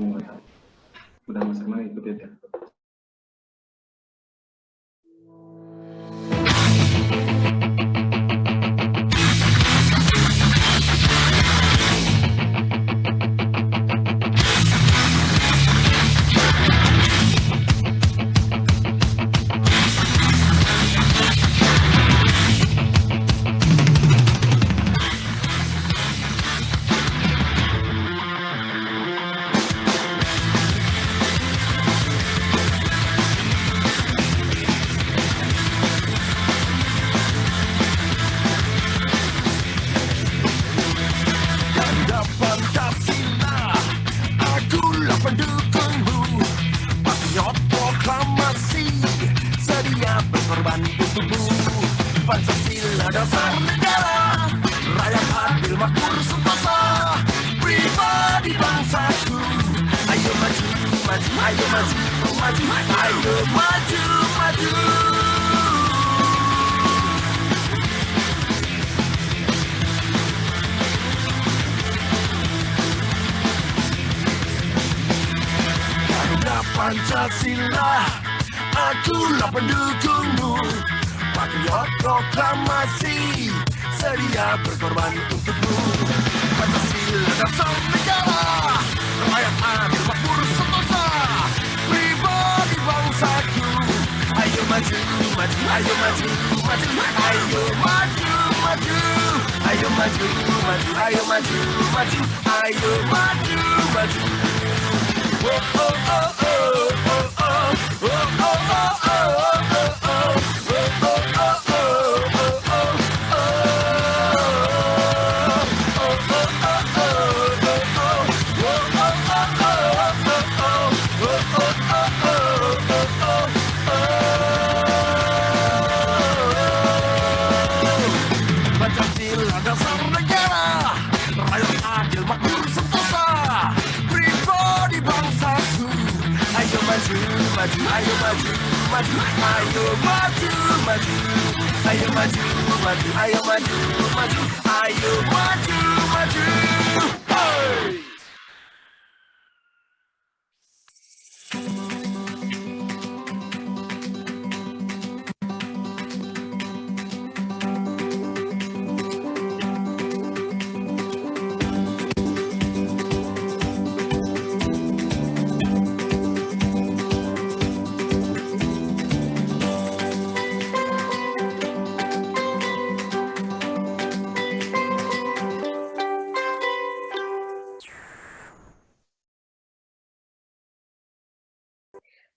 warahmatullahi wabarakatuh. Mudah Mas Herman ikuti ya. Pendukungmu, patriot proklamasi, sedia berkorban untukmu. Pancasila dasar negara, rakyat adil makmur sentosa, pribadi bangsaku. Ayo maju, maju, ayo maju, maju, ayo maju, maju. Pancasila, akulah pendukungmu. Patriot proklamasi, sedia berkorban untukmu. Pancasila dasar negara, rakyat adil makmur sentosa, pribadi bangsaku. Ayo maju, maju, ayo maju, maju, ayo maju, maju, ayo maju, maju, ayo maju, maju, ayo maju, maju. Oh oh oh oh oh oh oh oh Pancasila dasar negara, rakyat adil makmur sentosa, pribadi bangsaku. Ayo maju, maju, ayo maju, maju, ayo maju, maju, ayo maju, maju, ayo maju, maju, ayo maju, maju. Hey!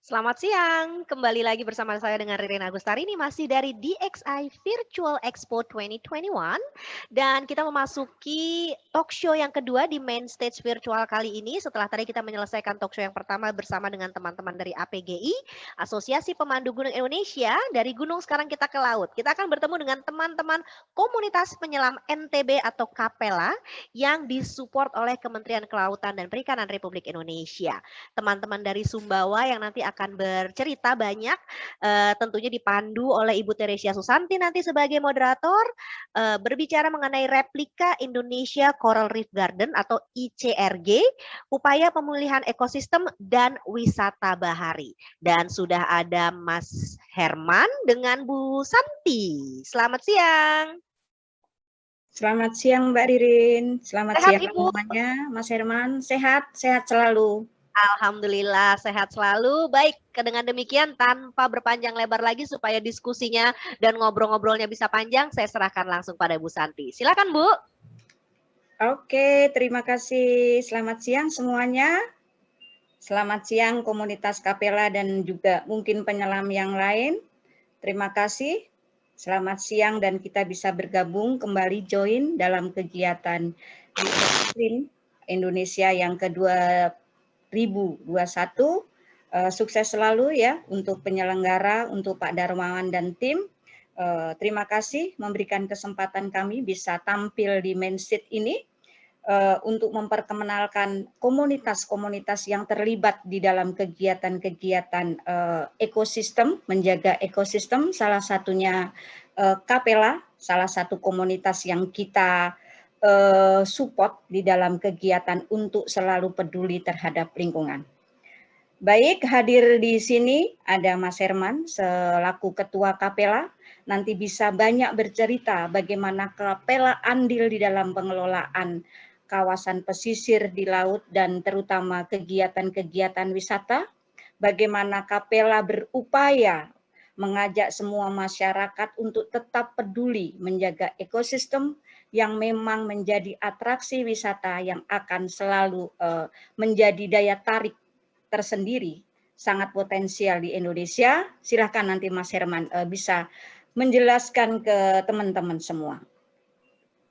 Selamat siang, kembali lagi bersama saya dengan Ririn Agustari ini masih dari DXI Virtual Expo 2021 dan kita memasuki talk show yang kedua di main stage virtual kali ini setelah tadi kita menyelesaikan talk show yang pertama bersama dengan teman-teman dari APGI, Asosiasi Pemandu Gunung Indonesia. Dari gunung sekarang kita ke laut. Kita akan bertemu dengan teman-teman komunitas penyelam NTB atau Kapela yang disupport oleh Kementerian Kelautan dan Perikanan Republik Indonesia. Teman-teman dari Sumbawa yang nanti akan bercerita banyak, tentunya dipandu oleh Ibu Teresia Susanti nanti sebagai moderator, berbicara mengenai replika Indonesia Coral Reef Garden atau ICRG, upaya pemulihan ekosistem dan wisata bahari. Dan sudah ada Mas Herman dengan Bu Santi. Selamat siang. Selamat siang Mbak Ririn, selamat Sehat, siang Ibu? semuanya. Mas Herman, sehat selalu. Alhamdulillah sehat selalu. Baik, dengan demikian tanpa berpanjang lebar lagi supaya diskusinya dan ngobrol-ngobrolnya bisa panjang, saya serahkan langsung pada Bu Santi. Silakan Bu. Oke, terima kasih. Selamat siang semuanya. Selamat siang komunitas Kapela dan juga mungkin penyelam yang lain. Terima kasih. Selamat siang dan kita bisa bergabung kembali join dalam kegiatan Indonesia yang kedua 2021, sukses selalu ya untuk penyelenggara, untuk Pak Darmawan dan tim. Terima kasih memberikan kesempatan kami bisa tampil di main stage ini untuk memperkenalkan komunitas-komunitas yang terlibat di dalam kegiatan-kegiatan ekosistem, menjaga ekosistem, salah satunya Kapela, salah satu komunitas yang kita support di dalam kegiatan untuk selalu peduli terhadap lingkungan. Baik, hadir di sini ada Mas Herman selaku Ketua Kapela, nanti bisa banyak bercerita bagaimana Kapela andil di dalam pengelolaan kawasan pesisir di laut dan terutama kegiatan-kegiatan wisata, bagaimana Kapela berupaya mengajak semua masyarakat untuk tetap peduli menjaga ekosistem yang memang menjadi atraksi wisata yang akan selalu menjadi daya tarik tersendiri, sangat potensial di Indonesia. Silahkan nanti Mas Herman bisa menjelaskan ke teman-teman semua.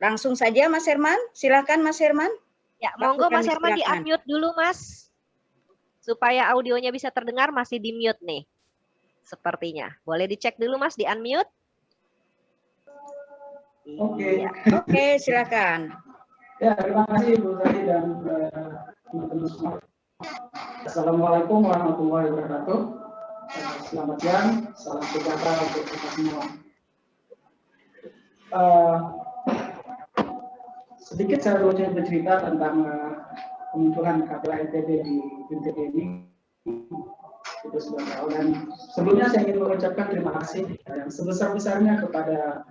Langsung saja Mas Herman, silahkan Mas Herman. Ya, monggo Mas Herman Silakan. di-unmute dulu Mas. Supaya audionya bisa terdengar, masih di-mute nih. Sepertinya. Boleh dicek dulu Mas, di-unmute. Oke. Iya. Oke, silakan. Ya, terima kasih Bu Zaki dan teman-teman semua. Assalamualaikum warahmatullahi wabarakatuh. Selamat siang, salam sejahtera untuk kita semua. Sedikit saya mau bercerita tentang kemunculan Kapela NTB di NTB ini. Itu sudah tahu, dan sebelumnya saya ingin mengucapkan terima kasih yang sebesar-besarnya kepada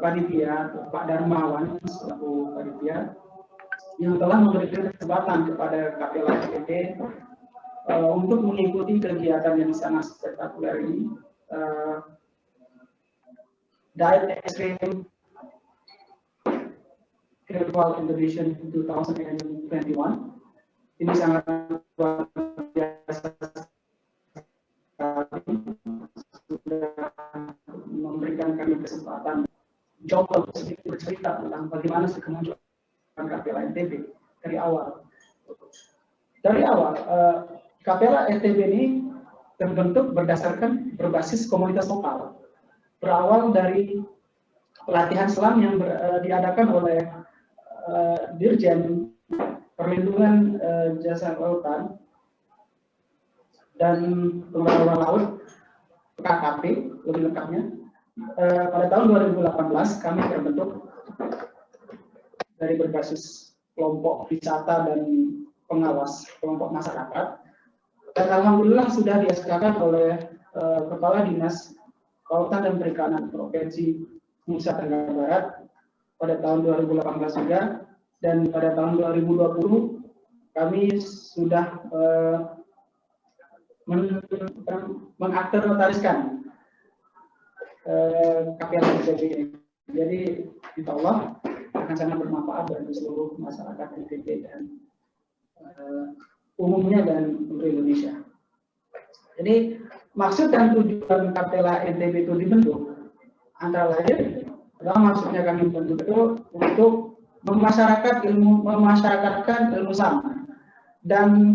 panitia, Pak Darmawan selaku panitia yang telah memberikan kesempatan kepada Kapela NTB untuk mengikuti kegiatan yang sangat spektakuler ini, Dive Extreme Virtual Exhibition 2021. Ini sangat luar biasa sudah memberikan kami kesempatan coba sedikit bercerita tentang bagaimana kemunculan Kapela NTB dari awal. Dari awal, Kapela NTB ini terbentuk berdasarkan berbasis komunitas lokal. Berawal dari pelatihan selam yang diadakan oleh Dirjen Perlindungan Jasa Kelautan dan Pengelolaan Laut KKP lebih lengkapnya. Pada tahun 2018 kami terbentuk dari berbasis kelompok wisata dan pengawas kelompok masyarakat, dan alhamdulillah sudah di-SK-kan oleh Kepala Dinas Kelautan dan Perikanan Provinsi Nusa Tenggara Barat pada tahun 2018 juga. Dan pada tahun 2020 kami sudah mengakte-notariskan Kapela NTB ini. Jadi insya Allah akan sangat bermanfaat bagi seluruh masyarakat NTB dan umumnya dan untuk Indonesia. Jadi maksud dan tujuan Kapela NTB itu dibentuk antara lain adalah maksudnya kami bentuk itu untuk memasyarakatkan ilmu sama dan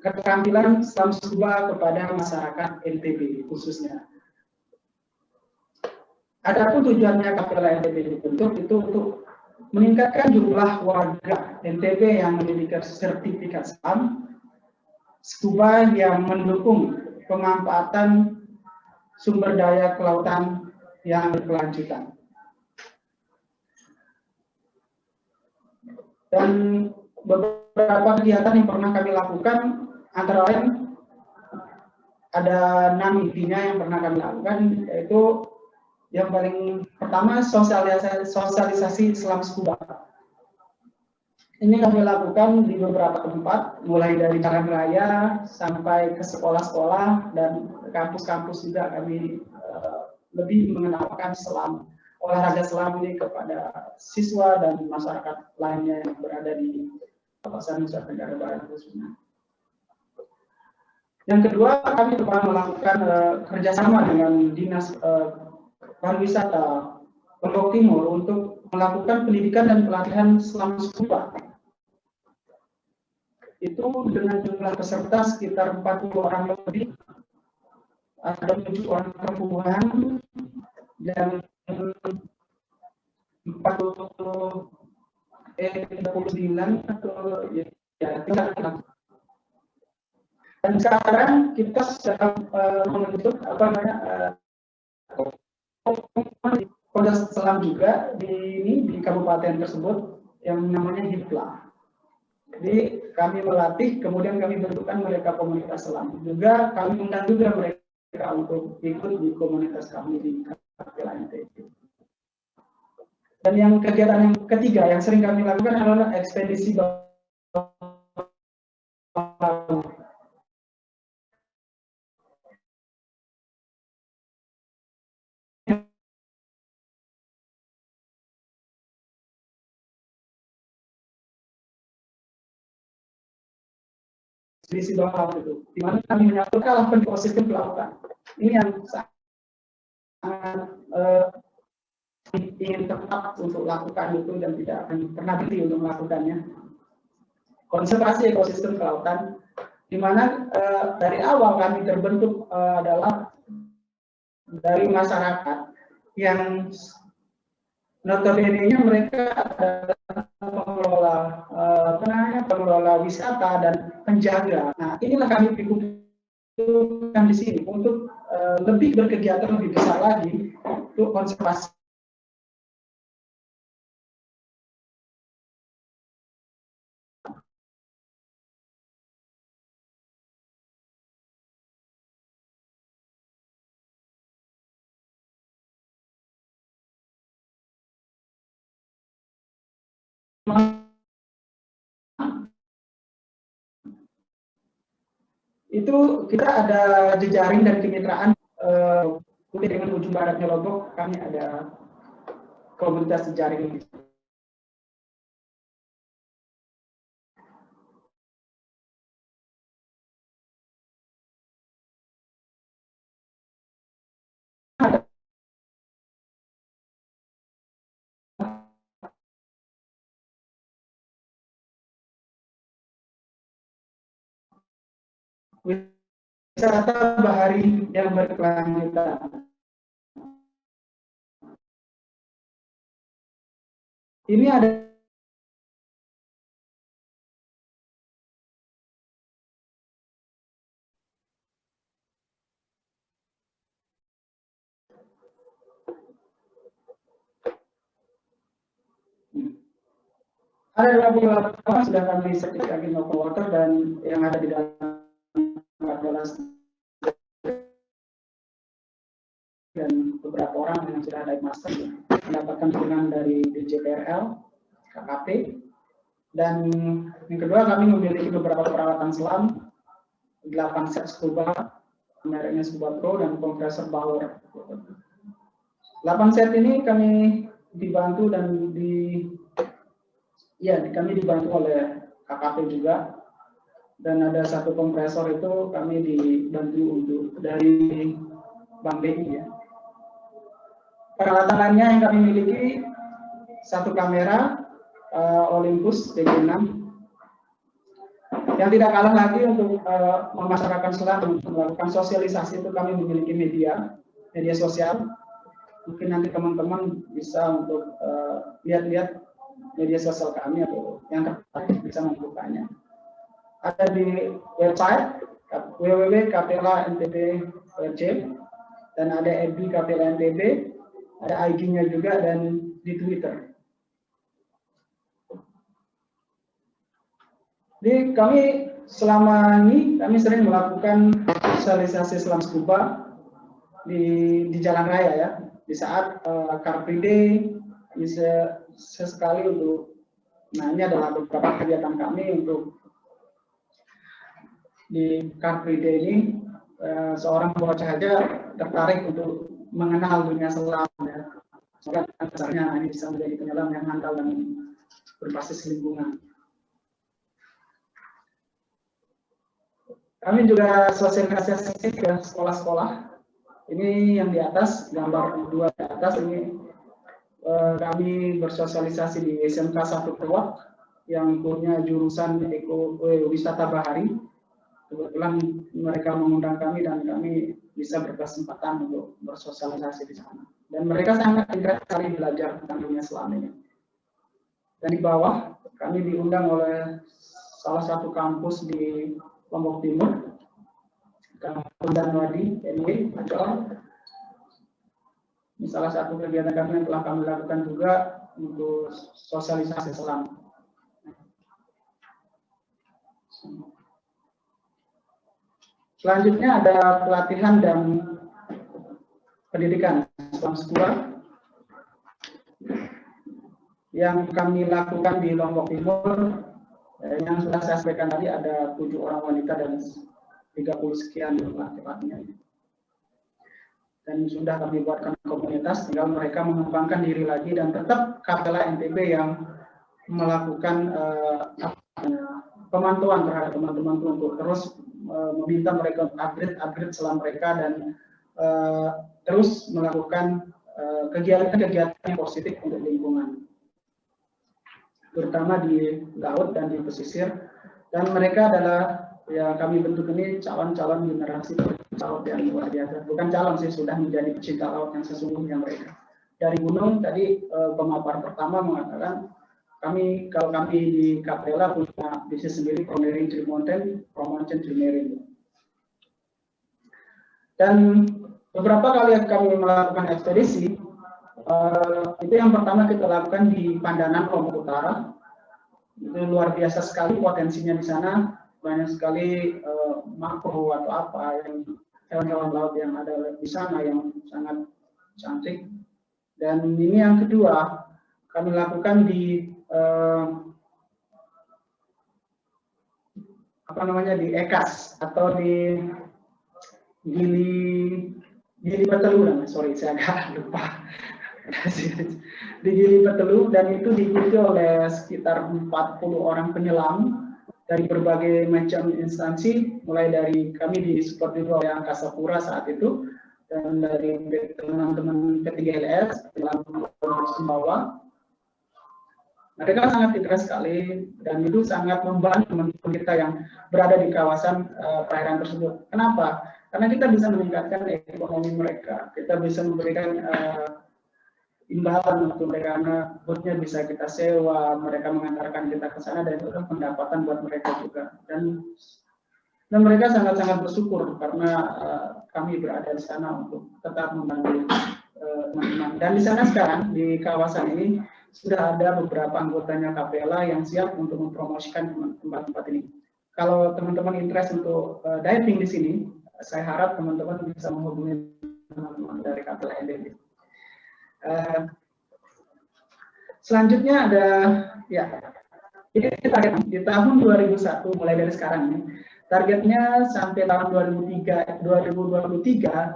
keterampilan selam scuba kepada masyarakat NTB khususnya. Adapun tujuannya Kapela NTB dibentuk itu untuk meningkatkan jumlah warga NTB yang memiliki sertifikat selam scuba yang mendukung pemanfaatan sumber daya kelautan yang berkelanjutan. Dan beberapa kegiatan yang pernah kami lakukan, antara lain ada 6 intinya yang pernah kami lakukan, yaitu yang paling pertama sosialisasi selam scuba. Ini kami lakukan di beberapa tempat, mulai dari jalan raya sampai ke sekolah-sekolah dan kampus-kampus juga kami lebih mengenalkan selam, olahraga selam ini kepada siswa dan masyarakat lainnya yang berada di kawasan Nusa Tenggara Barat khususnya. Yang kedua, kami telah melakukan kerjasama dengan Dinas Pariwisata Lombok Timur untuk melakukan pendidikan dan pelatihan selam scuba. Itu dengan jumlah peserta sekitar 40 orang lebih, ada 7 orang perempuan dan 39 atau ya 3. Dan sekarang kita sedang membentuk komunitas selam juga di kabupaten tersebut yang namanya HIPLA. Jadi kami melatih, kemudian kami bentukkan mereka komunitas selam. Juga kami undang juga mereka untuk ikut di komunitas kami di KPLA NTB. Dan yang kegiatan yang ketiga yang sering kami lakukan adalah ekspedisi bawah laut. Ekspedisi bawah laut itu, di mana kami menyatukan ekosistem kelautan. Ini yang sangat ingin tetap untuk lakukan itu dan tidak akan pernah berhenti untuk melakukannya. Konservasi ekosistem kelautan, di mana dari awal kami terbentuk adalah dari masyarakat yang notabene-nya mereka adalah pengelola wisata dan penjaga. Nah, inilah kami pikirkan di sini untuk lebih berkegiatan lebih besar lagi untuk konservasi. Itu kita ada jejaring dan kemitraan dengan ujung baratnya Lombok, kami ada komunitas jejaring. Wisata bahari yang berkelanjutan. Ini ada beberapa sudah kami sertifikasi open water dan yang ada di dalam 14 dan beberapa orang yang sudah dive master mendapatkan dukungan dari DJPRL, KKP, dan yang kedua kami memiliki beberapa peralatan selam, 8 set scuba, mereknya Scuba Pro dan kompresor Bauer. 8 set ini kami dibantu dan kami dibantu oleh KKP juga, dan ada satu kompresor itu kami dibantu untuk dari Bank BI ya. Peralatan lainnya yang kami miliki, satu kamera Olympus DG6 yang tidak kalah lagi untuk memasarkan selam, untuk melakukan sosialisasi itu kami memiliki media sosial. Mungkin nanti teman-teman bisa untuk lihat-lihat media sosial kami atau yang tertarik bisa membukanya. Ada di website www.kpla.ntb.org dan ada FB KPLA NTB, ada IG-nya juga dan di Twitter. Jadi kami selama ini kami sering melakukan sosialisasi selam scuba di jalan raya ya. Di saat Car Free Day bisa sesekali untuk, nah ini adalah beberapa kegiatan kami untuk di Car Free Day ini. Seorang bocah aja tertarik untuk mengenal dunia selam ya. Soalnya dasarnya ini bisa menjadi penyelam yang handal dan berbasis lingkungan. Kami juga sosialisasi ke sekolah-sekolah. Ini yang di atas, gambar 2 di atas ini kami bersosialisasi di SMK 1 Pewak yang punya jurusan wisata bahari. Kebetulan mereka mengundang kami dan kami bisa berkesempatan untuk bersosialisasi di sana. Dan mereka sangat interest sekali belajar tentang dunia selam ini. Dan di bawah kami diundang oleh salah satu kampus di Lombok Timur, Kampus Danwadi, NW, Ancol. Ini salah satu kegiatan kami yang telah kami lakukan juga untuk sosialisasi selam. Selanjutnya ada pelatihan dan pendidikan Islam sekolah yang kami lakukan di Lombok Timur. Yang sudah saya sampaikan tadi ada 7 orang wanita dan 30 sekian laki-lakinya. Dan sudah kami buatkan komunitas, tinggal mereka mengembangkan diri lagi dan tetap KPLA NTB yang melakukan pemantauan terhadap teman-teman untuk terus meminta mereka upgrade selam mereka dan terus melakukan kegiatan-kegiatan yang positif untuk lingkungan, terutama di laut dan di pesisir. Dan mereka adalah, ya kami bentuk ini calon-calon generasi pecinta laut yang luar biasa. Bukan calon sih, sudah menjadi pecinta laut yang sesungguhnya mereka. Dari gunung tadi pemapar pertama mengatakan kalau kami di KPLA punya bisnis sendiri, Pioneering Tree Mountain, Promotion Tree Marine. Dan beberapa kali kami melakukan ekspedisi, itu yang pertama kita lakukan di Pandanan, Lombok Utara. Itu luar biasa sekali potensinya di sana. Banyak sekali makro atau apa yang hewan-hewan laut yang ada di sana yang sangat cantik. Dan ini yang kedua kami lakukan di di EKAS atau di Gili Petelu, sorry saya agak lupa. Di Gili Petelu, dan itu diikuti oleh sekitar 40 orang penyelam dari berbagai macam instansi, mulai dari kami disupport oleh Angkasa Pura saat itu, dan dari teman-teman P3LS, penyelam Sumbawa. Mereka sangat interest sekali, dan itu sangat membantu teman-teman kita yang berada di kawasan perairan tersebut. Kenapa? Karena kita bisa meningkatkan ekonomi mereka, kita bisa memberikan imbalan untuk mereka, karena bootnya bisa kita sewa, mereka mengantarkan kita ke sana, dan itu kan pendapatan buat mereka juga. Dan mereka sangat-sangat bersyukur karena kami berada di sana untuk tetap membantu teman-teman. Dan di sana sekarang di kawasan ini sudah ada beberapa anggotanya KPLA yang siap untuk mempromosikan tempat-tempat ini. Kalau teman-teman interest untuk diving di sini, saya harap teman-teman bisa menghubungi teman-teman dari KPLA NTB. Selanjutnya ada, ya, ini target di tahun 2001 mulai dari sekarang ini. Targetnya sampai tahun 2023,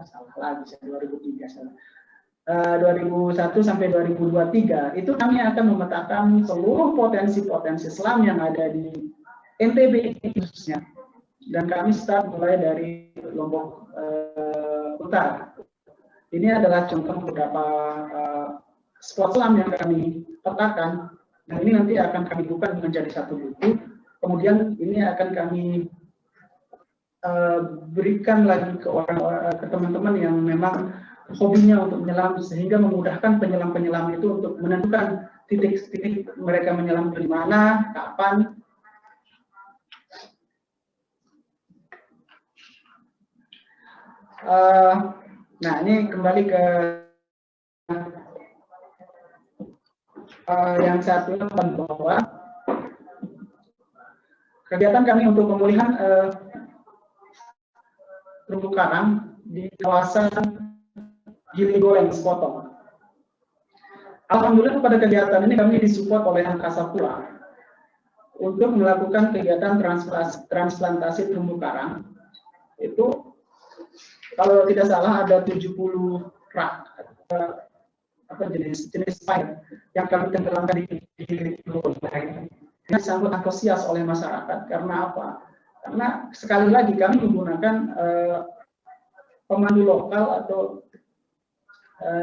salah lagi saya 2003 salah. 2001 sampai 2023 itu kami akan memetakan seluruh potensi-potensi selam yang ada di NTB khususnya, dan kami start mulai dari Lombok Utara. Ini adalah contoh beberapa spot selam yang kami petakan, dan ini nanti akan kami buka menjadi satu buku. Kemudian ini akan kami berikan lagi ke teman-teman yang memang hobinya untuk menyelam, sehingga memudahkan penyelam-penyelam itu untuk menentukan titik-titik mereka menyelam di mana, kapan. Nah, ini kembali ke yang satu bahwa kegiatan kami untuk pemulihan terumbu karang di kawasan Gili Goreng Sepotong. Alhamdulillah pada kegiatan ini kami disupport oleh Angkasa Pura untuk melakukan kegiatan transplantasi terumbu karang. Itu kalau tidak salah ada 70 rak jenis pipe yang kami tenggelamkan di Gili Goreng. Ini disambut antusias oleh masyarakat. Karena apa? Karena sekali lagi kami menggunakan pemandu lokal atau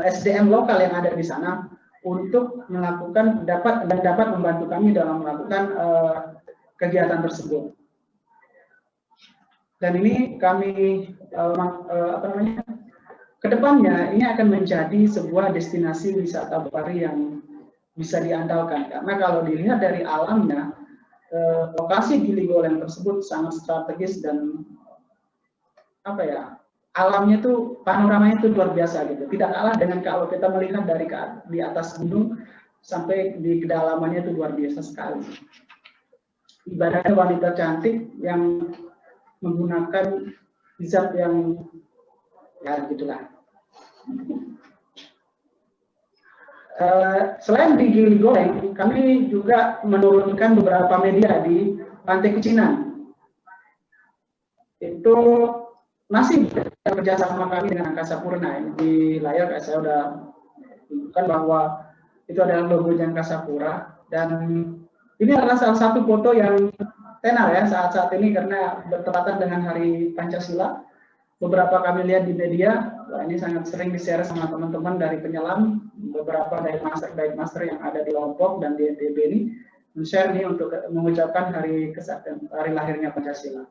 SDM lokal yang ada di sana untuk melakukan dapat membantu kami dalam melakukan kegiatan tersebut. Dan ini kami kedepannya ini akan menjadi sebuah destinasi wisata bahari yang bisa diandalkan, karena kalau dilihat dari alamnya lokasi Gili Goreng tersebut sangat strategis dan alamnya itu, panoramanya itu luar biasa gitu. Tidak kalah dengan kalau kita melihat dari di atas gunung sampai di kedalamannya itu luar biasa sekali. Ibaratnya wanita cantik yang menggunakan hijab yang ya gitulah. Selain di Gili Goreng, kami juga menurunkan beberapa media di Pantai Kucinan. Itu masih kerjasama kami dengan Angkasa Purna. Di layar saya sudah tunjukkan bahwa itu adalah logonya Angkasa Pura, dan ini adalah salah satu foto yang tenar ya saat ini karena bertepatan dengan Hari Pancasila. Beberapa kami lihat di media, ini sangat sering di-share sama teman-teman dari penyelam, beberapa dive master yang ada di Lombok dan di NTB ini men-share nih untuk mengucapkan hari lahirnya Pancasila.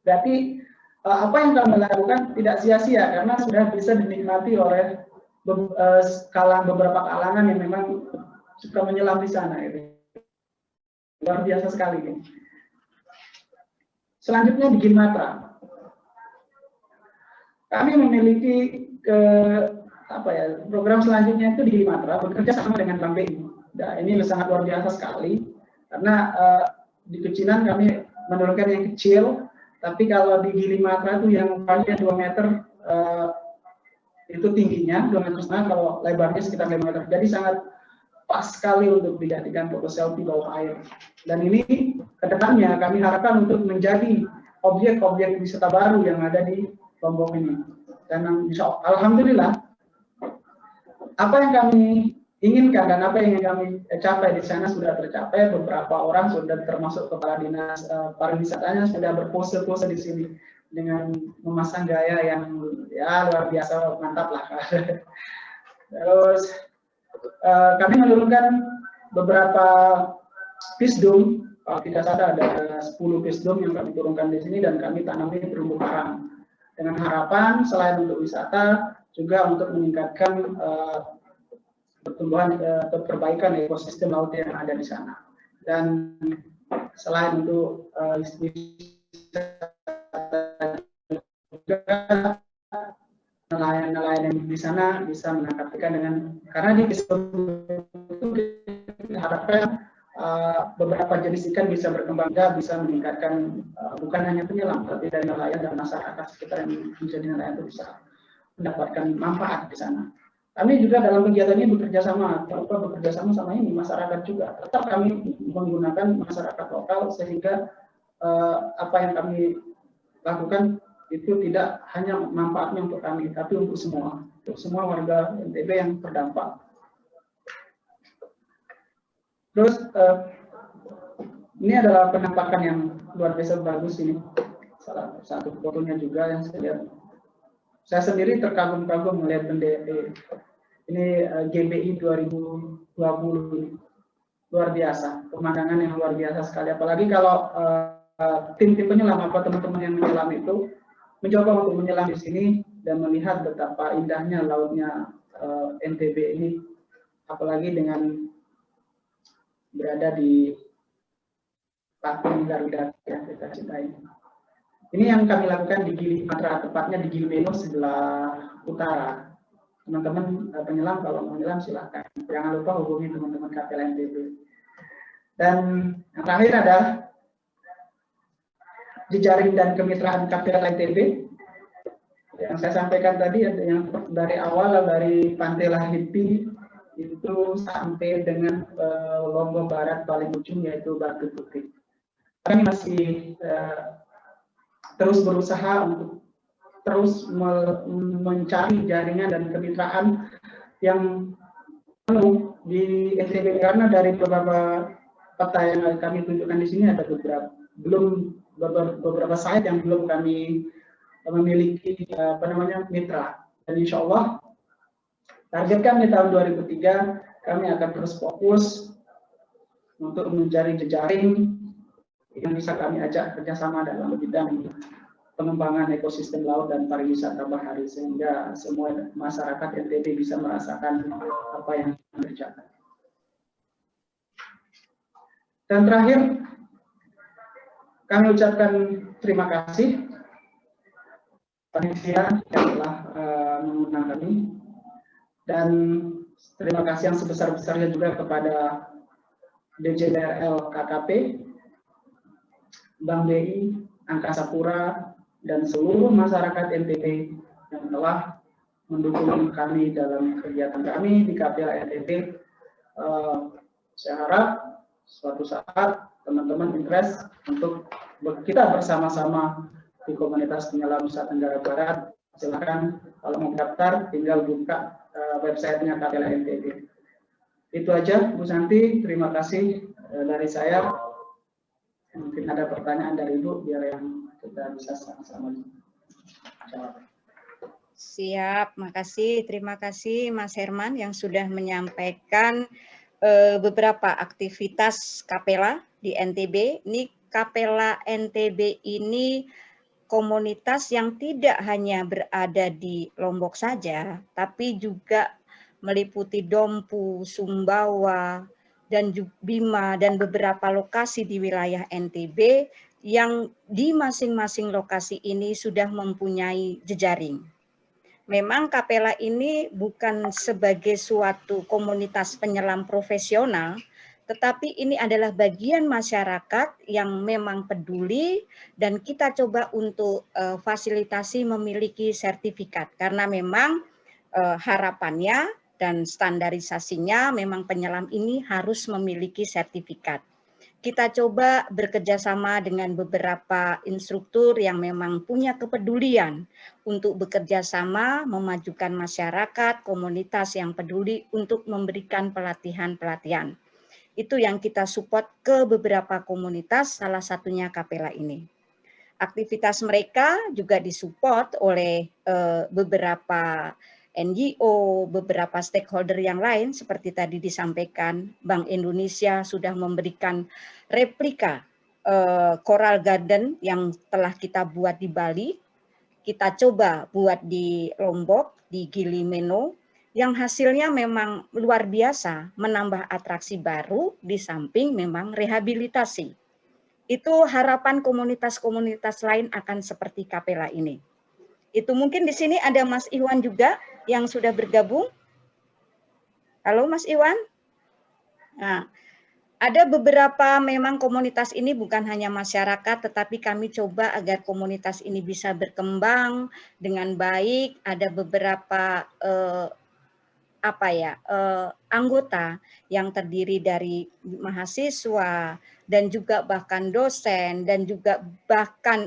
Berarti apa yang kami lakukan tidak sia-sia karena sudah bisa dinikmati oleh beberapa kalangan yang memang suka menyelam di sana. Gitu. Luar biasa sekali. Gitu. Selanjutnya di Gimatra. Kami memiliki program selanjutnya itu di Gimatra bekerja sama dengan Bank BI. Nah, ini sangat luar biasa sekali karena di Kucinan kami menurunkan yang kecil, tapi kalau di Gimatra itu yang panjangnya 2 meter itu tingginya 2,5 meter, kalau lebarnya sekitar 5 meter. Jadi sangat pas sekali untuk dijadikan foto selfie bawah air. Dan ini kedepannya kami harapkan untuk menjadi objek-objek wisata baru yang ada di Lombok ini. Dan alhamdulillah apa yang kami inginkan dan apa yang kami capai di sana sudah tercapai. Beberapa orang sudah termasuk kepala dinas pariwisatanya sudah berpose-pose di sini dengan memasang gaya yang ya luar biasa, mantap lah. Terus kami menurunkan beberapa pisdom. Kalau tidak salah ada 10 pisdom yang kami turunkan di sini dan kami tanami terumbu karang. Dengan harapan selain untuk wisata juga untuk meningkatkan pertumbuhan atau perbaikan ekosistem laut yang ada di sana. Dan selain untuk nelayan-nelayan yang di sana bisa menangkap ikan dengan karena di pisdom itu diharapkan beberapa jenis ikan bisa berkembang, bisa meningkatkan bukan hanya penyelam, tapi dari nelayan dan masyarakat sekitar yang menjadi nelayan itu bisa mendapatkan manfaat di sana. Kami juga dalam kegiatan ini bekerja sama sama ini masyarakat juga. Tetap kami menggunakan masyarakat lokal sehingga apa yang kami lakukan itu tidak hanya manfaatnya untuk kami, tapi untuk semua warga NTB yang terdampak. Terus ini adalah penampakan yang luar biasa bagus ini. Salah satu fotonya juga yang saya lihat. Saya sendiri terkagum-kagum melihat bendera ini GBI 2020 luar biasa, pemandangan yang luar biasa sekali. Apalagi kalau tim-tim penyelam atau teman-teman yang menyelam itu mencoba untuk menyelam di sini dan melihat betapa indahnya lautnya NTB ini, apalagi dengan berada di patung Garuda yang kita cintai. Ini yang kami lakukan di Gili Matra, tepatnya di Gili Meno sebelah utara. Teman-teman penyelam kalau menyelam silahkan. Jangan lupa hubungi teman-teman KPL NTB. Dan yang terakhir ada jejaring dan kemitraan KPL NTB. Yang saya sampaikan tadi ada yang dari awal dari Pantai Lahiti itu sampai dengan Lombok Barat paling ujung yaitu Batu Putih. Kami masih terus berusaha untuk terus mencari jaringan dan kemitraan yang penuh di NTB karena dari beberapa peta yang kami tunjukkan di sini ada beberapa site yang belum kami memiliki mitra. Dan insya Allah target kami tahun 2003 kami akan terus fokus untuk mencari jejaring yang bisa kami ajak kerjasama dalam bidang pengembangan ekosistem laut dan pariwisata bahari sehingga semua masyarakat NTB bisa merasakan apa yang terjadi. Dan terakhir kami ucapkan terima kasih panitia yang telah mengundang kami, dan terima kasih yang sebesar-besarnya juga kepada DJDRL KKP, Bank BI, Angkasa Pura, dan seluruh masyarakat NTB yang telah mendukung kami dalam kegiatan kami di KPLA NTB. Saya harap suatu saat teman-teman interest untuk kita bersama-sama di komunitas penyelam Nusa Tenggara Barat. Silakan kalau mau daftar tinggal buka websitenya KPLA NTB. Itu aja Bu Santi, terima kasih dari saya. Mungkin ada pertanyaan dari Ibu biar yang kita bisa sama-sama jawab. Siap, makasih. Terima kasih Mas Herman yang sudah menyampaikan beberapa aktivitas Kapela di NTB. Ini Kapela NTB ini komunitas yang tidak hanya berada di Lombok saja, tapi juga meliputi Dompu, Sumbawa, dan Bima, dan beberapa lokasi di wilayah NTB yang di masing-masing lokasi ini sudah mempunyai jejaring. Memang Kapela ini bukan sebagai suatu komunitas penyelam profesional, tetapi ini adalah bagian masyarakat yang memang peduli dan kita coba untuk fasilitasi memiliki sertifikat. Karena memang harapannya dan standarisasinya memang penyelam ini harus memiliki sertifikat. Kita coba bekerjasama dengan beberapa instruktur yang memang punya kepedulian untuk bekerja sama memajukan masyarakat, komunitas yang peduli untuk memberikan pelatihan-pelatihan. Itu yang kita support ke beberapa komunitas, salah satunya Kapela ini. Aktivitas mereka juga disupport oleh beberapa NGO, beberapa stakeholder yang lain seperti tadi disampaikan, Bank Indonesia sudah memberikan replika Coral Garden yang telah kita buat di Bali, kita coba buat di Lombok, di Gili Meno, yang hasilnya memang luar biasa, menambah atraksi baru di samping memang rehabilitasi. Itu harapan komunitas-komunitas lain akan seperti Kapela ini. Itu mungkin di sini ada Mas Iwan juga yang sudah bergabung. Halo Mas Iwan. Nah, ada beberapa memang komunitas ini bukan hanya masyarakat, tetapi kami coba agar komunitas ini bisa berkembang dengan baik. Ada beberapa anggota yang terdiri dari mahasiswa dan juga bahkan dosen dan juga bahkan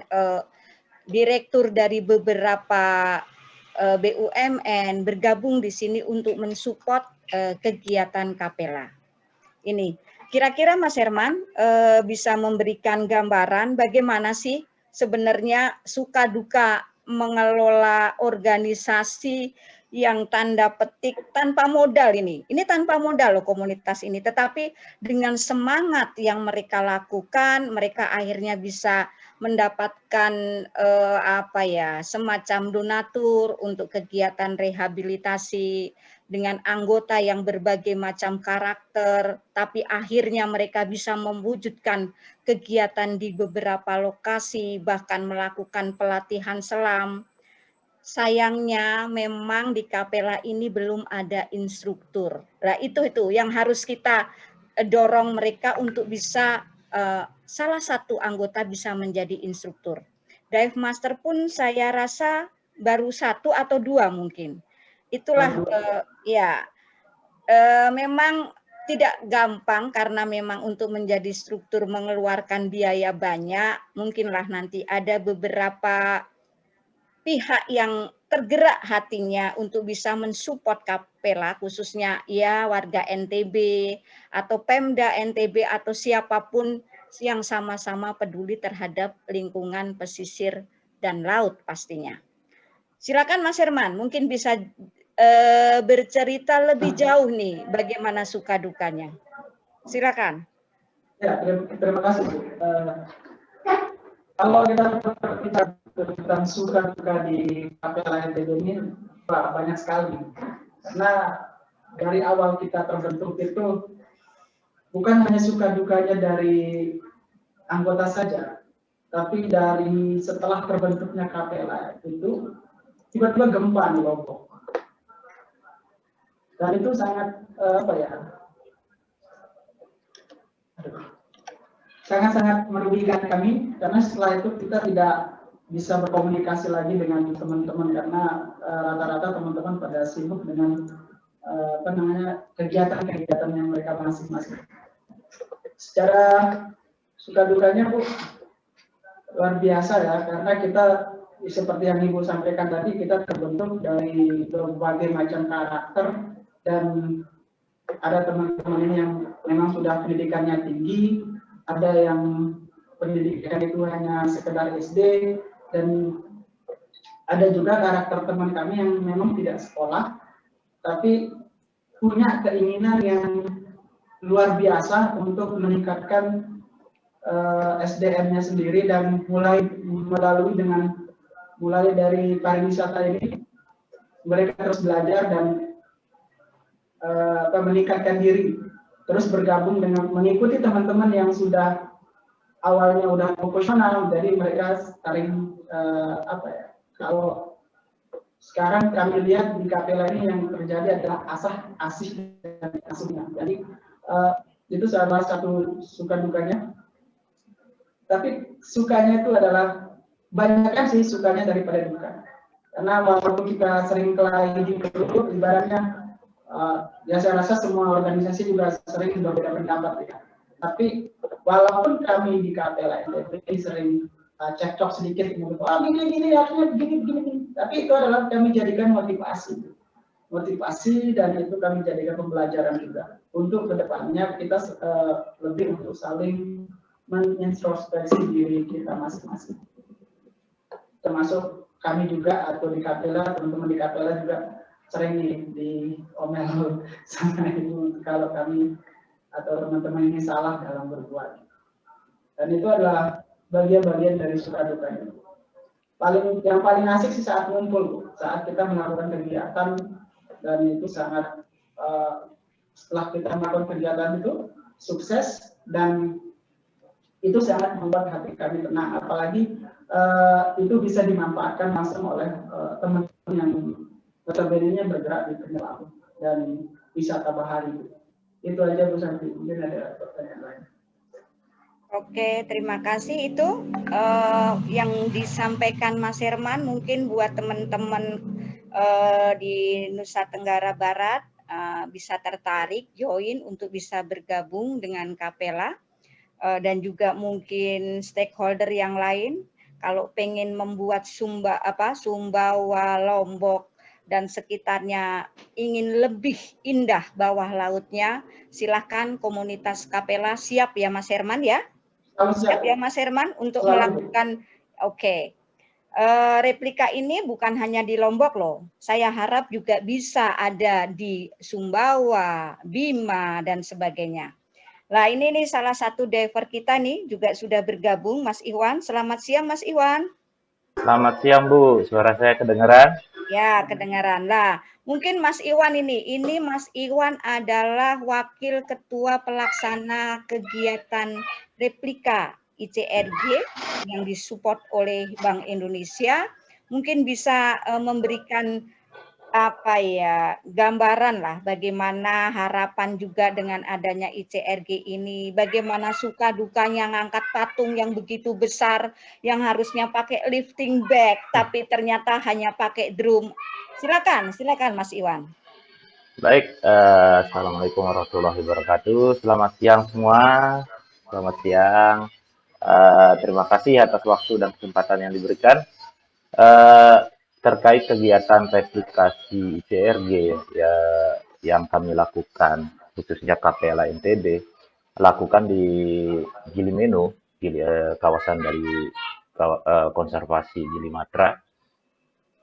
direktur dari beberapa BUMN bergabung di sini untuk mensupport kegiatan Kapela. Ini kira-kira Mas Herman bisa memberikan gambaran bagaimana sih sebenarnya suka duka mengelola organisasi yang tanda petik tanpa modal ini. Ini tanpa modal loh komunitas ini, tetapi dengan semangat yang mereka lakukan, mereka akhirnya bisa mendapatkan semacam donatur untuk kegiatan rehabilitasi dengan anggota yang berbagai macam karakter, tapi akhirnya mereka bisa mewujudkan kegiatan di beberapa lokasi, bahkan melakukan pelatihan selam. Sayangnya memang di Kapela ini belum ada instruktur. Nah, itu yang harus kita dorong mereka untuk bisa salah satu anggota bisa menjadi instruktur. Dive Master pun saya rasa baru 1 atau 2 mungkin. Itulah memang tidak gampang karena memang untuk menjadi struktur mengeluarkan biaya banyak. Mungkinlah nanti ada beberapa pihak yang tergerak hatinya untuk bisa mensupport Kapela, khususnya ya warga NTB atau Pemda NTB atau siapapun yang sama-sama peduli terhadap lingkungan pesisir dan laut pastinya. Silakan Mas Herman, mungkin bisa bercerita lebih jauh nih bagaimana suka dukanya. Silakan. Ya, terima kasih. Kalau kita tentang suka duka di Kapela NTB ini banyak sekali. Karena dari awal kita terbentuk itu bukan hanya suka dukanya dari anggota saja, tapi dari setelah terbentuknya Kapela itu tiba-tiba gempa di Lombok. Dan itu sangat sangat-sangat merugikan kami, karena setelah itu kita tidak bisa berkomunikasi lagi dengan teman-teman, karena rata-rata teman-teman pada sibuk dengan kegiatan-kegiatan yang mereka masing-masing. Secara suka dukanya Bu, luar biasa ya, karena kita seperti yang Ibu sampaikan tadi, kita terbentuk dari berbagai macam karakter, dan ada teman-teman ini yang memang sudah pendidikannya tinggi, ada yang pendidikan itu hanya sekedar SD, dan ada juga karakter teman kami yang memang tidak sekolah, tapi punya keinginan yang luar biasa untuk meningkatkan SDM-nya sendiri, dan mulai dari pariwisata ini mereka terus belajar dan meningkatkan diri, terus bergabung dengan mengikuti teman-teman yang sudah awalnya udah profesional. Jadi mereka saling kalau sekarang kami lihat di Kapela ini yang terjadi adalah asih dan asuhnya. Jadi itu salah satu suka dukanya. Tapi sukanya itu adalah banyaknya sih sukanya daripada duka. Karena walaupun kita sering kelahi di grup, ibaratnya ya saya rasa semua organisasi juga sering berbeda pendapat ya. Tapi walaupun kami di Kapela ini sering cekcok sedikit, gini artinya begini, tapi itu adalah kami jadikan motivasi, dan itu kami jadikan pembelajaran juga untuk kedepannya kita lebih untuk saling mengintrospeksi diri kita masing-masing. Termasuk kami juga atau di Kapela, teman-teman di Kapela juga sering diomel sama ibu kalau kami atau teman-teman ini salah dalam berbuat. Dan itu adalah bagian-bagian dari suka duka ini. Yang paling asik sih saat ngumpul, saat kita melakukan kegiatan, dan itu sangat setelah kita melakukan kegiatan itu sukses, dan itu sangat membuat hati kami tenang, apalagi itu bisa dimanfaatkan langsung oleh teman-teman yang notabene bergerak di penyelam dan wisata bahari. Itu aja Bu Santi, mungkin ada pertanyaan lain. Oke, terima kasih. Itu yang disampaikan Mas Herman, mungkin buat teman-teman di Nusa Tenggara Barat bisa tertarik join untuk bisa bergabung dengan Kapela. Dan juga mungkin stakeholder yang lain kalau pengen membuat Sumbawa, Lombok dan sekitarnya ingin lebih indah bawah lautnya, silahkan komunitas Kapela siap ya Mas Herman ya? Siap ya Mas Herman untuk melakukan replika ini bukan hanya di Lombok loh. Saya harap juga bisa ada di Sumbawa, Bima dan sebagainya. Nah ini nih salah satu diver kita nih juga sudah bergabung, Mas Iwan. Selamat siang Mas Iwan. Selamat siang Bu, suara saya kedengaran? Ya kedengaran. Nah mungkin Mas Iwan ini Mas Iwan adalah Wakil Ketua Pelaksana Kegiatan Replika ICRG yang disupport oleh Bank Indonesia. Mungkin bisa memberikan gambaran lah bagaimana harapan juga dengan adanya ICRG ini, bagaimana suka dukanya ngangkat patung yang begitu besar yang harusnya pakai lifting bag tapi ternyata hanya pakai drum. Silakan Mas Iwan. Baik, Assalamualaikum warahmatullahi wabarakatuh. Selamat siang semua. Selamat siang. Terima kasih atas waktu dan kesempatan yang diberikan. Terkait kegiatan replikasi ICRG ya, yang kami lakukan, khususnya Kapela NTB, lakukan di Gili Menu, kawasan dari konservasi Gili Matra.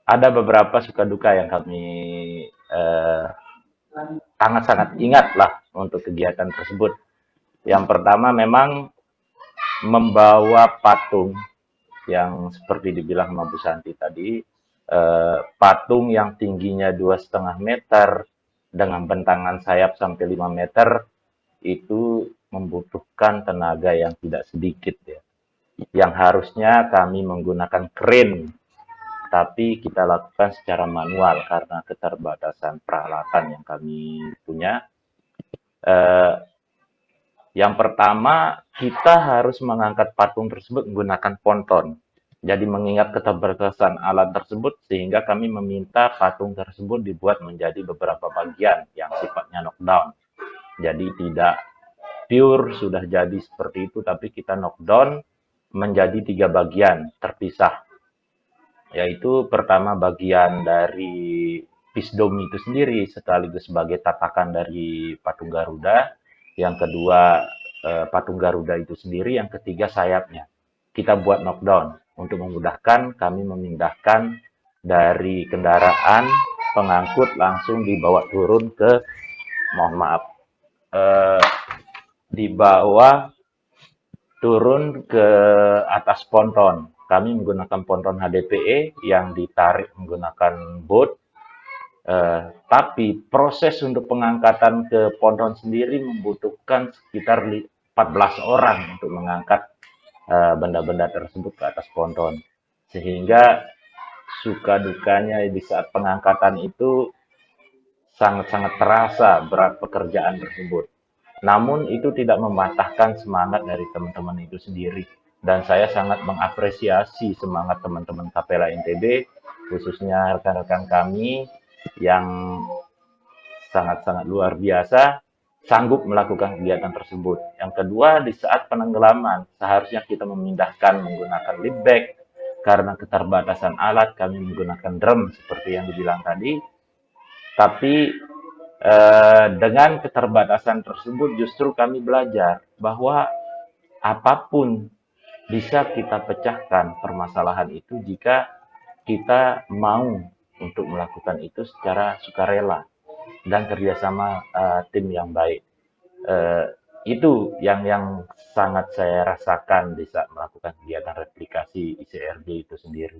Ada beberapa suka duka yang kami sangat-sangat ingat lah untuk kegiatan tersebut. Yang pertama memang membawa patung yang seperti dibilang sama Bu Santi tadi, patung yang tingginya 2,5 meter dengan bentangan sayap sampai 5 meter itu membutuhkan tenaga yang tidak sedikit ya. yang harusnya kami menggunakan crane, tapi kita lakukan secara manual karena keterbatasan peralatan yang kami punya. Yang pertama, kita harus mengangkat patung tersebut menggunakan ponton. Jadi mengingat keterbatasan alat tersebut, sehingga kami meminta patung tersebut dibuat menjadi beberapa bagian yang sifatnya knockdown. Jadi tidak pure sudah jadi seperti itu, tapi kita knockdown menjadi 3 bagian terpisah. Yaitu pertama bagian dari pisdom itu sendiri, sekaligus sebagai tatakan dari patung Garuda. Yang kedua patung Garuda itu sendiri, yang ketiga sayapnya. Kita buat knockdown. Untuk memudahkan, kami memindahkan dari kendaraan pengangkut langsung dibawa turun ke, mohon maaf, dibawa turun ke atas ponton. Kami menggunakan ponton HDPE yang ditarik menggunakan boat. Tapi proses untuk pengangkatan ke ponton sendiri membutuhkan sekitar 14 orang untuk mengangkat benda-benda tersebut ke atas ponton. Sehingga suka dukanya di saat pengangkatan itu sangat-sangat terasa berat pekerjaan tersebut. Namun itu tidak mematahkan semangat dari teman-teman itu sendiri. Dan saya sangat mengapresiasi semangat teman-teman Kapela NTB, khususnya rekan-rekan kami yang sangat-sangat luar biasa sanggup melakukan kegiatan tersebut. Yang kedua, di saat penenggelaman, seharusnya kita memindahkan menggunakan lift bag. Karena keterbatasan alat, kami menggunakan drum seperti yang dibilang tadi. Tapi dengan keterbatasan tersebut justru kami belajar bahwa apapun bisa kita pecahkan permasalahan itu jika kita mau untuk melakukan itu secara sukarela dan kerjasama tim yang baik. Itu yang sangat saya rasakan di saat melakukan kegiatan replikasi ICRD itu sendiri.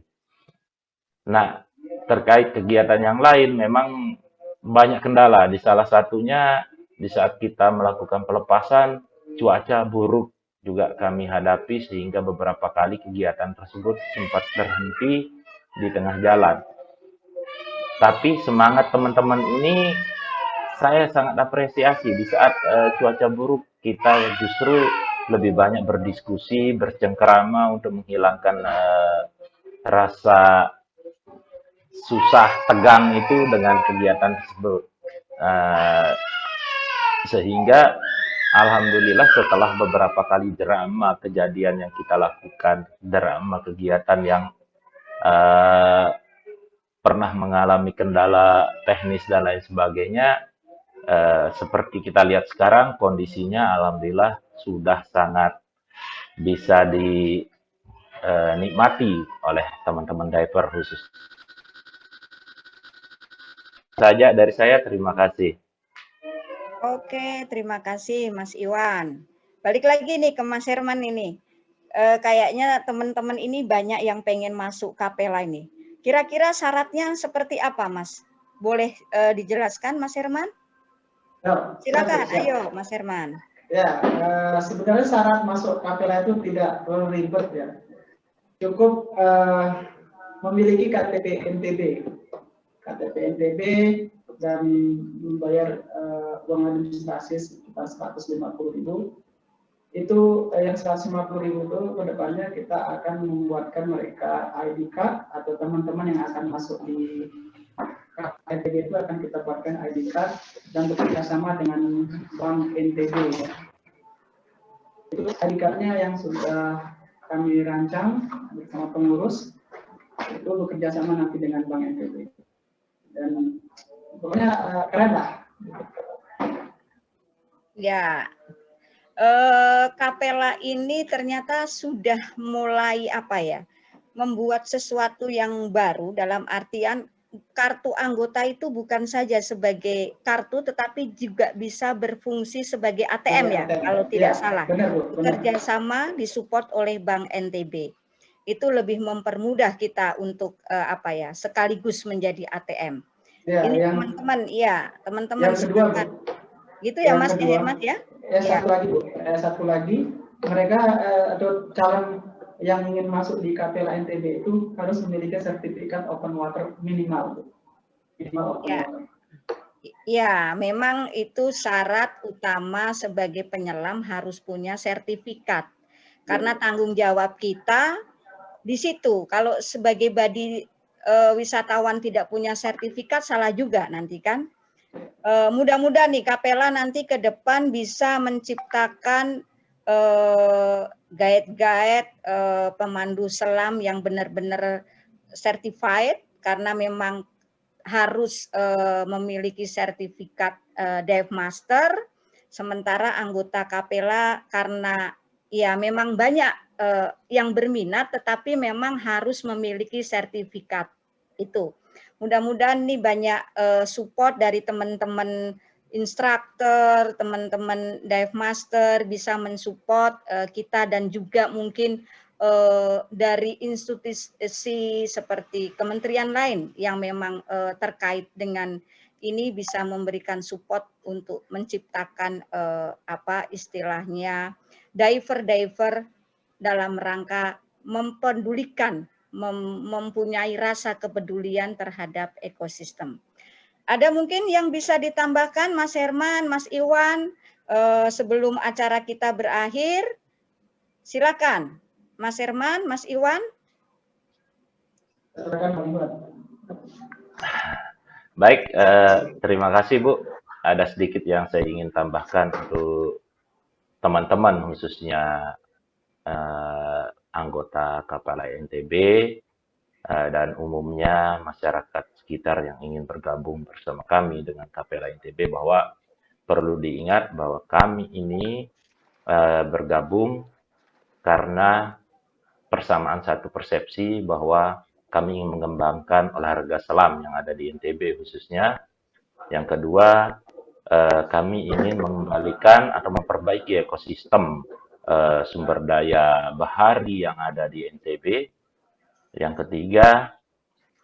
Nah, terkait kegiatan yang lain memang banyak kendala. Di salah satunya di saat kita melakukan pelepasan, cuaca buruk juga kami hadapi sehingga beberapa kali kegiatan tersebut sempat terhenti di tengah jalan. Tapi semangat teman-teman ini saya sangat apresiasi. Di saat cuaca buruk, kita justru lebih banyak berdiskusi, bercengkerama untuk menghilangkan rasa susah, tegang itu dengan kegiatan tersebut. Sehingga alhamdulillah setelah beberapa kali drama kejadian yang kita lakukan, drama kegiatan yang pernah mengalami kendala teknis dan lain sebagainya, seperti kita lihat sekarang kondisinya alhamdulillah sudah sangat bisa dinikmati oleh teman-teman diver khusus. Saja dari saya, terima kasih. Oke, terima kasih Mas Iwan. Balik lagi nih ke Mas Herman ini. Kayaknya teman-teman ini banyak yang pengen masuk Kapela ini. Kira-kira syaratnya seperti apa, Mas? Boleh dijelaskan, Mas Herman? Ya, silakan, siap. ayo Mas Herman. Ya, sebenarnya syarat masuk Kapela itu tidak terlalu ribet ya. Cukup memiliki KTP NTB. KTP NTB dan membayar uang administrasi sekitar 150.000. Itu yang 150.000 itu kedepannya kita akan membuatkan mereka ID card atau teman-teman yang akan masuk di NTB itu akan kita buatkan ID card dan bekerjasama dengan Bank NTB. Ya. Itu ID cardnya yang sudah kami rancang bersama pengurus, itu bekerjasama nanti dengan Bank NTB. Dan pokoknya keren lah. Ya, Kapela ini ternyata sudah mulai membuat sesuatu yang baru dalam artian kartu anggota itu bukan saja sebagai kartu tetapi juga bisa berfungsi sebagai ATM ya, kalau tidak salah. Kerjasama disupport oleh Bank NTB. Itu lebih mempermudah kita untuk sekaligus menjadi ATM. Ya, ini teman-teman, teman-teman sepakat. Gitu ya Mas Herman ya? Satu lagi Bu, satu lagi mereka atau calon yang ingin masuk di Kapela NTB itu harus memiliki sertifikat open water minimal. Minimal open Ya. water. Ya, memang itu syarat utama sebagai penyelam harus punya sertifikat. Karena tanggung jawab kita di situ. Kalau sebagai body wisatawan tidak punya sertifikat, salah juga nanti kan. Mudah-mudahan nih Kapela nanti ke depan bisa menciptakan guide-guide pemandu selam yang benar-benar certified, karena memang harus memiliki sertifikat dive master. Sementara anggota Kapela karena ya memang banyak yang berminat, tetapi memang harus memiliki sertifikat itu. Mudah-mudahan nih banyak support dari teman-teman instruktur, teman-teman dive master bisa mensupport kita, dan juga mungkin dari institusi seperti kementerian lain yang memang terkait dengan ini bisa memberikan support untuk menciptakan apa istilahnya diver dalam rangka mempedulikan, mempunyai rasa kepedulian terhadap ekosistem. Ada mungkin yang bisa ditambahkan Mas Herman, Mas Iwan sebelum acara kita berakhir? Silakan. Mas Herman, Mas Iwan. Baik, terima kasih Bu. Ada sedikit yang saya ingin tambahkan untuk teman-teman, khususnya anggota Kapela NTB dan umumnya masyarakat sekitar yang ingin bergabung bersama kami dengan Kapela NTB, bahwa perlu diingat bahwa kami ini bergabung karena persamaan satu persepsi bahwa kami ingin mengembangkan olahraga selam yang ada di NTB khususnya. Yang kedua, kami ingin mengembalikan atau memperbaiki ekosistem sumber daya bahari yang ada di NTB. Yang ketiga,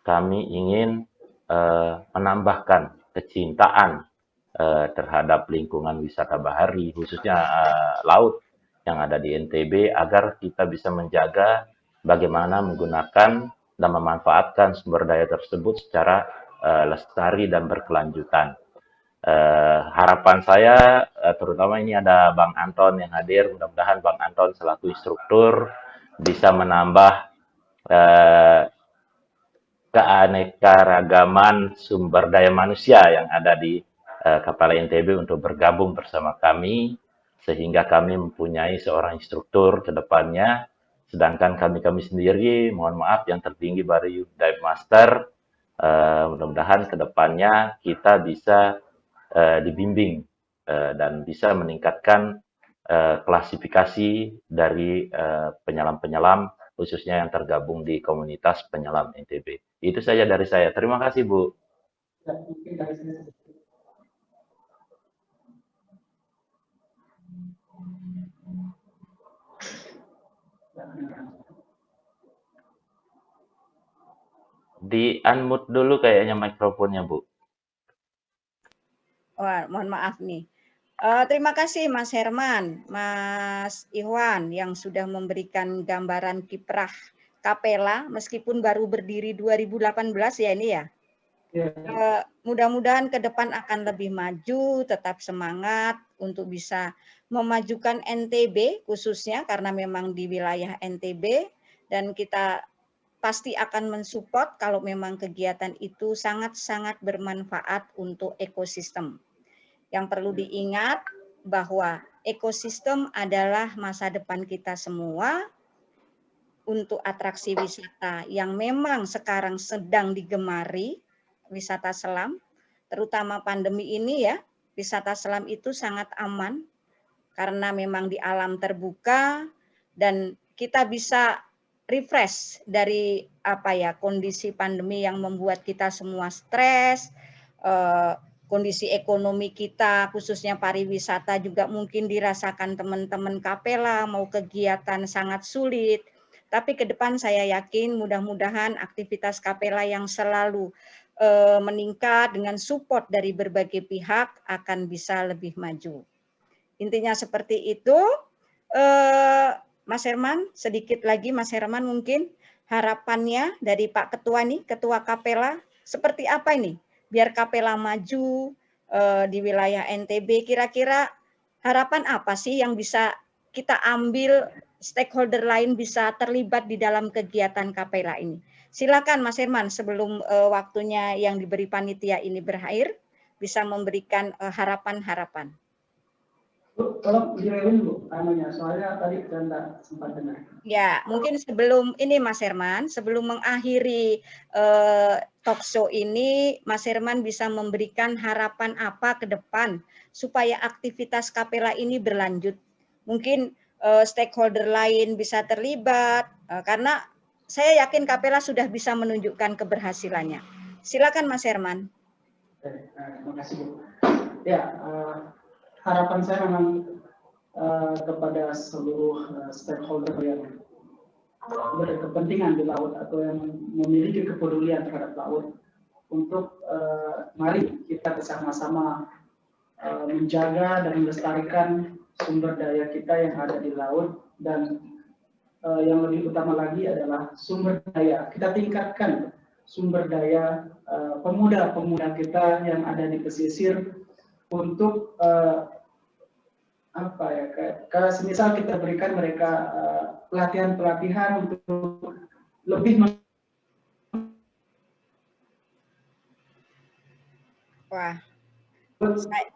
kami ingin menambahkan kecintaan terhadap lingkungan wisata bahari, khususnya laut yang ada di NTB, agar kita bisa menjaga bagaimana menggunakan dan memanfaatkan sumber daya tersebut secara lestari dan berkelanjutan. Harapan saya, terutama ini ada Bang Anton yang hadir, mudah-mudahan Bang Anton selaku instruktur bisa menambah keanekaragaman sumber daya manusia yang ada di Kapela NTB untuk bergabung bersama kami, sehingga kami mempunyai seorang instruktur ke depannya, sedangkan kami sendiri, mohon maaf, yang tertinggi baru dive master. Mudah-mudahan ke depannya kita bisa dibimbing dan bisa meningkatkan klasifikasi dari penyelam-penyelam, khususnya yang tergabung di komunitas penyelam NTB. Itu saja dari saya. Terima kasih, Bu. Di-unmute dulu kayaknya mikrofonnya, Bu. Wah, mohon maaf nih. Terima kasih Mas Herman, Mas Iwan yang sudah memberikan gambaran kiprah Kapela meskipun baru berdiri 2018 ya ini ya. Mudah-mudahan ke depan akan lebih maju, tetap semangat untuk bisa memajukan NTB khususnya karena memang di wilayah NTB, dan kita pasti akan mensupport kalau memang kegiatan itu sangat-sangat bermanfaat untuk ekosistem. Yang perlu diingat bahwa ekosistem adalah masa depan kita semua. Untuk atraksi wisata yang memang sekarang sedang digemari, wisata selam, terutama pandemi ini ya, wisata selam itu sangat aman karena memang di alam terbuka dan kita bisa refresh dari kondisi pandemi yang membuat kita semua stres, kondisi ekonomi kita khususnya pariwisata juga mungkin dirasakan teman-teman Kapela, mau kegiatan sangat sulit. Tapi ke depan saya yakin mudah-mudahan aktivitas Kapela yang selalu meningkat dengan support dari berbagai pihak akan bisa lebih maju. Intinya seperti itu. Mas Herman, sedikit lagi Mas Herman mungkin harapannya dari Pak Ketua nih, Ketua Kapela, seperti apa ini? Biar Kapela maju di wilayah NTB, kira-kira harapan apa sih yang bisa kita ambil, stakeholder lain bisa terlibat di dalam kegiatan Kapela ini? Silakan Mas Herman, sebelum waktunya yang diberi panitia ini berakhir, bisa memberikan harapan-harapan. Bu, tolong direlin Bu, anunya, soalnya tadi saya nggak sempat dengar. Ya, mungkin sebelum ini Mas Herman, sebelum mengakhiri talk show ini, Mas Herman bisa memberikan harapan apa ke depan supaya aktivitas Kapela ini berlanjut. Mungkin stakeholder lain bisa terlibat, karena saya yakin Kapela sudah bisa menunjukkan keberhasilannya. Silakan Mas Herman. Terima kasih Bu. Ya, harapan saya memang kepada seluruh stakeholder yang berkepentingan di laut atau yang memiliki kepedulian terhadap laut untuk mari kita bersama-sama menjaga dan melestarikan sumber daya kita yang ada di laut, dan yang lebih utama lagi adalah sumber daya. Kita tingkatkan sumber daya pemuda-pemuda kita yang ada di pesisir untuk apa ya, kayak semisal kita berikan mereka pelatihan-pelatihan untuk lebih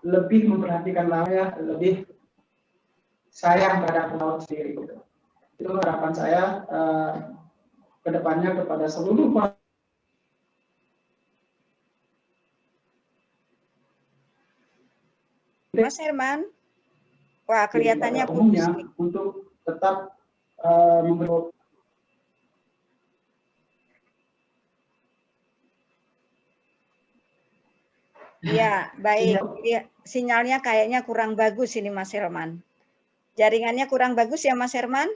lebih memperhatikan laut, ya, lebih sayang terhadap laut sendiri. Gitu. Itu harapan saya ke depannya kepada seluruh Mas Herman. Wah, kelihatannya umumnya untuk tetap memberi. Iya, baik. Ya, sinyalnya kayaknya kurang bagus ini Mas Herman. Jaringannya kurang bagus ya Mas Herman?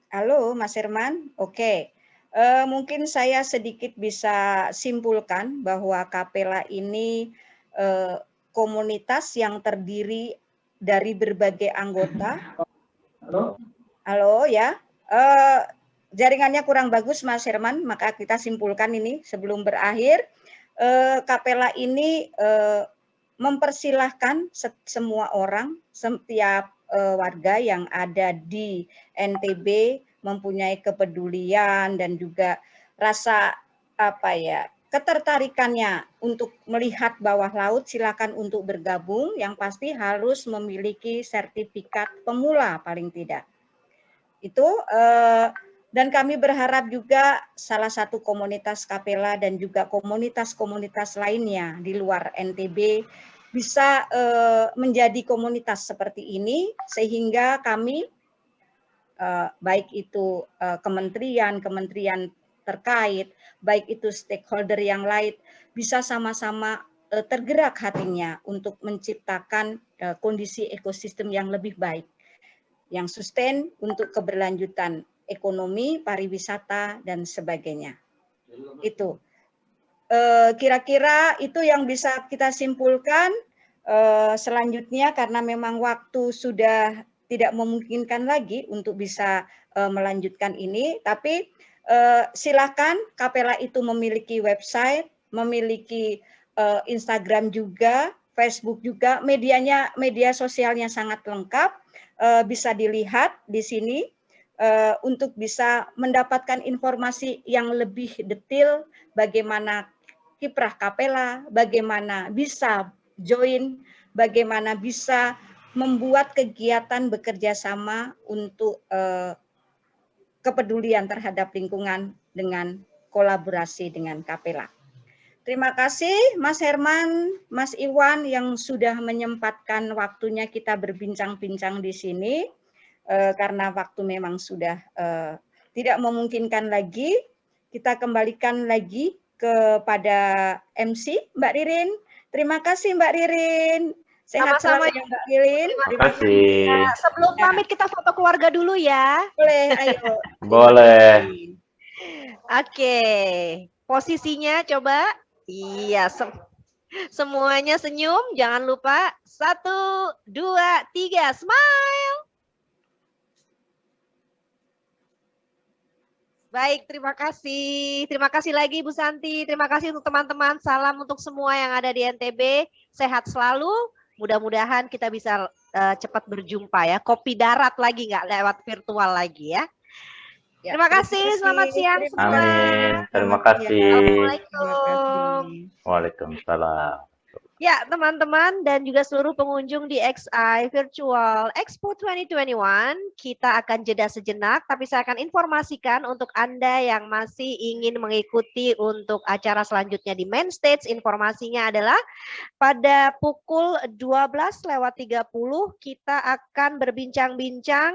Halo Mas Herman? Oke. Mungkin saya sedikit bisa simpulkan bahwa Kapela ini komunitas yang terdiri dari berbagai anggota. Halo ya, jaringannya kurang bagus Mas Herman, maka kita simpulkan ini sebelum berakhir. Kapela ini mempersilahkan semua orang, setiap warga yang ada di NTB mempunyai kepedulian dan juga rasa apa ya, ketertarikannya untuk melihat bawah laut, silakan untuk bergabung, yang pasti harus memiliki sertifikat pemula paling tidak. Itu dan kami berharap juga salah satu komunitas Kapela dan juga komunitas-komunitas lainnya di luar NTB bisa menjadi komunitas seperti ini, sehingga kami baik itu kementerian terkait, baik itu stakeholder yang lain, bisa sama-sama tergerak hatinya untuk menciptakan kondisi ekosistem yang lebih baik, yang sustain untuk keberlanjutan ekonomi, pariwisata, dan sebagainya. Itu. Kira-kira itu yang bisa kita simpulkan. Selanjutnya, karena memang waktu sudah tidak memungkinkan lagi untuk bisa melanjutkan ini, tapi silakan, Kapela itu memiliki website, memiliki Instagram juga, Facebook juga, media sosialnya sangat lengkap, bisa dilihat di sini untuk bisa mendapatkan informasi yang lebih detail bagaimana kiprah Kapela, bagaimana bisa join, bagaimana bisa membuat kegiatan bekerja sama untuk kepedulian terhadap lingkungan dengan kolaborasi dengan Kapela. Terima kasih Mas Herman, Mas Iwan yang sudah menyempatkan waktunya kita berbincang-bincang di sini. Karena waktu memang sudah tidak memungkinkan lagi, kita kembalikan lagi kepada MC Mbak Ririn. Terima kasih Mbak Ririn. Sehat selalu ya Mbak Ririn. Terima kasih. Sebelum pamit kita foto keluarga dulu ya. Boleh, ayo. Boleh. Oke, posisinya coba. Iya, semuanya senyum. Jangan lupa 1, 2, 3, smile. Baik, terima kasih. Terima kasih lagi Bu Santi. Terima kasih untuk teman-teman. Salam untuk semua yang ada di NTB. Sehat selalu. Mudah-mudahan kita bisa cepat berjumpa ya. Kopi darat lagi, nggak lewat virtual lagi ya. Ya, Terima kasih. Selamat siang terima semua. Amin. Terima Selamat kasih. siang. Assalamualaikum. Waalaikumsalam. Ya, teman-teman dan juga seluruh pengunjung di XI Virtual Expo 2021, kita akan jeda sejenak, tapi saya akan informasikan untuk Anda yang masih ingin mengikuti untuk acara selanjutnya di main stage, informasinya adalah pada pukul 12:30 kita akan berbincang-bincang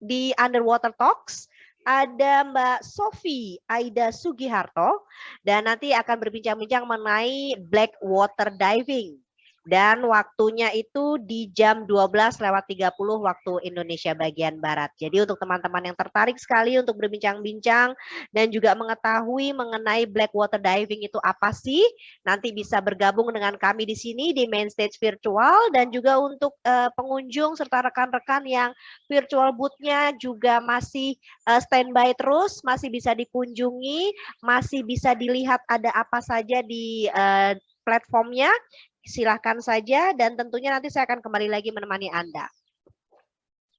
di Underwater Talks. Ada Mbak Sofi Aida Sugiharto dan nanti akan berbincang-bincang mengenai black water diving. Dan waktunya itu di jam 12:30 waktu Indonesia bagian Barat. Jadi untuk teman-teman yang tertarik sekali untuk berbincang-bincang dan juga mengetahui mengenai black water diving itu apa sih, nanti bisa bergabung dengan kami di sini di main stage virtual, dan juga untuk pengunjung serta rekan-rekan yang virtual booth-nya juga masih standby terus, masih bisa dikunjungi, masih bisa dilihat ada apa saja di platformnya. Silahkan saja dan tentunya nanti saya akan kembali lagi menemani Anda.